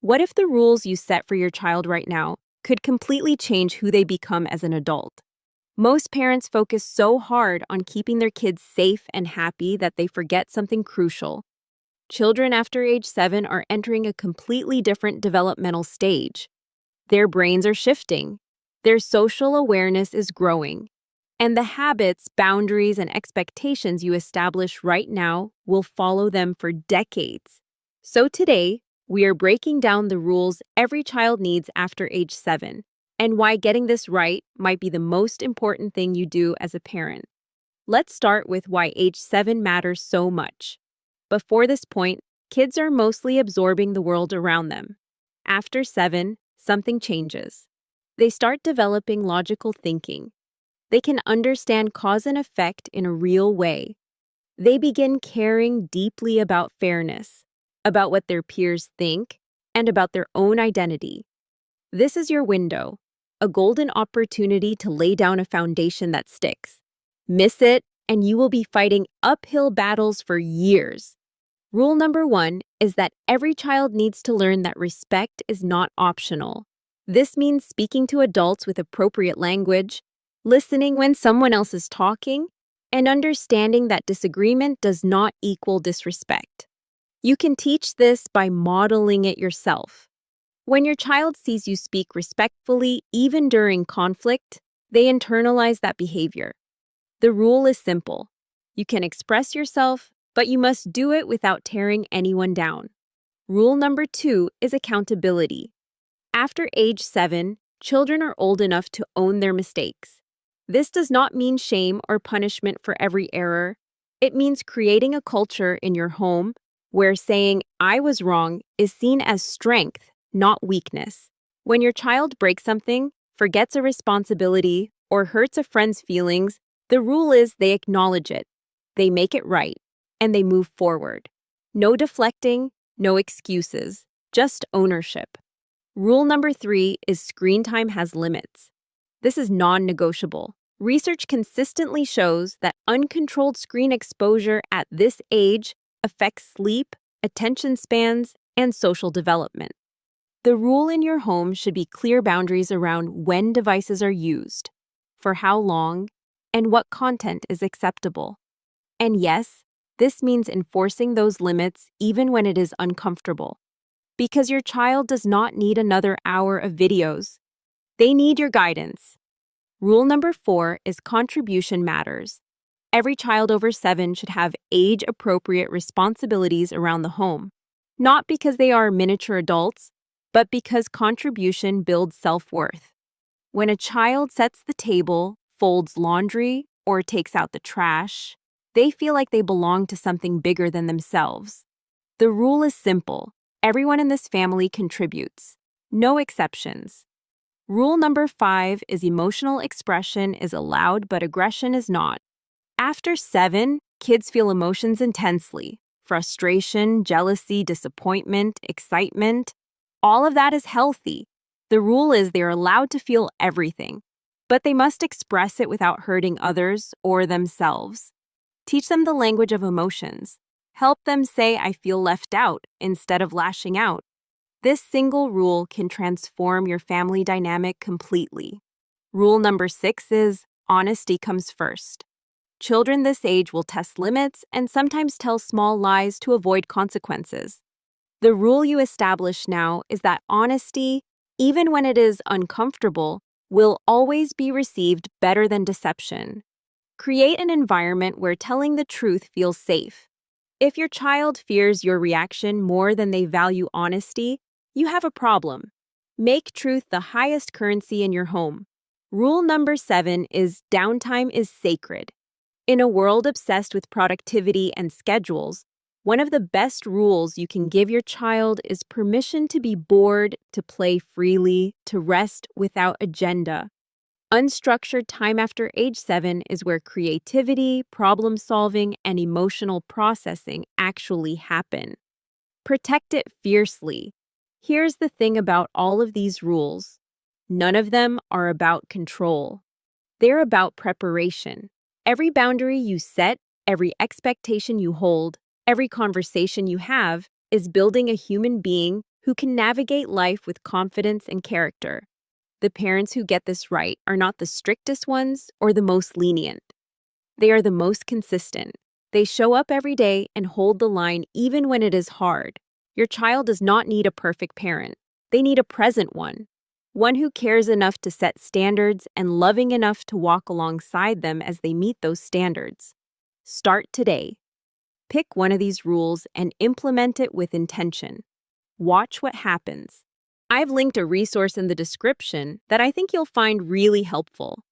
What if the rules you set for your child right now could completely change who they become as an adult? Most parents focus so hard on keeping their kids safe and happy that they forget something crucial. Children after age 7 are entering a completely different developmental stage. Their brains are shifting, their social awareness is growing, and the habits, boundaries, and expectations you establish right now will follow them for decades. So today, we are breaking down the rules every child needs after age 7 and why getting this right might be the most important thing you do as a parent. Let's start with why age 7 matters so much. Before this point, kids are mostly absorbing the world around them. After 7, something changes. They start developing logical thinking. They can understand cause and effect in a real way. They begin caring deeply about fairness, about what their peers think, and about their own identity. This is your window, a golden opportunity to lay down a foundation that sticks. Miss it, and you will be fighting uphill battles for years. Rule number 1 is that every child needs to learn that respect is not optional. This means speaking to adults with appropriate language, listening when someone else is talking, and understanding that disagreement does not equal disrespect. You can teach this by modeling it yourself. When your child sees you speak respectfully, even during conflict, they internalize that behavior. The rule is simple. You can express yourself, but you must do it without tearing anyone down. Rule number 2 is accountability. After age 7, children are old enough to own their mistakes. This does not mean shame or punishment for every error. It means creating a culture in your home where saying, "I was wrong," is seen as strength, not weakness. When your child breaks something, forgets a responsibility, or hurts a friend's feelings, the rule is they acknowledge it, they make it right, and they move forward. No deflecting, no excuses, just ownership. Rule number 3 is screen time has limits. This is non-negotiable. Research consistently shows that uncontrolled screen exposure at this age affects sleep, attention spans, and social development. The rule in your home should be clear boundaries around when devices are used, for how long, and what content is acceptable. And yes, this means enforcing those limits even when it is uncomfortable. Because your child does not need another hour of videos. They need your guidance. Rule number 4 is contribution matters. Every child over 7 should have age-appropriate responsibilities around the home, not because they are miniature adults, but because contribution builds self-worth. When a child sets the table, folds laundry, or takes out the trash, they feel like they belong to something bigger than themselves. The rule is simple. Everyone in this family contributes. No exceptions. Rule number 5 is emotional expression is allowed, but aggression is not. After 7, kids feel emotions intensely. Frustration, jealousy, disappointment, excitement. All of that is healthy. The rule is they are allowed to feel everything, but they must express it without hurting others or themselves. Teach them the language of emotions. Help them say, "I feel left out," instead of lashing out. This single rule can transform your family dynamic completely. Rule number 6 is honesty comes first. Children this age will test limits and sometimes tell small lies to avoid consequences. The rule you establish now is that honesty, even when it is uncomfortable, will always be received better than deception. Create an environment where telling the truth feels safe. If your child fears your reaction more than they value honesty, you have a problem. Make truth the highest currency in your home. Rule number 7 is downtime is sacred. In a world obsessed with productivity and schedules, one of the best rules you can give your child is permission to be bored, to play freely, to rest without agenda. Unstructured time after age 7 is where creativity, problem-solving, and emotional processing actually happen. Protect it fiercely. Here's the thing about all of these rules. None of them are about control. They're about preparation. Every boundary you set, every expectation you hold, every conversation you have is building a human being who can navigate life with confidence and character. The parents who get this right are not the strictest ones or the most lenient. They are the most consistent. They show up every day and hold the line even when it is hard. Your child does not need a perfect parent. They need a present one who cares enough to set standards and loving enough to walk alongside them as they meet those standards. Start today. Pick one of these rules and implement it with intention. Watch what happens. I've linked a resource in the description that I think you'll find really helpful.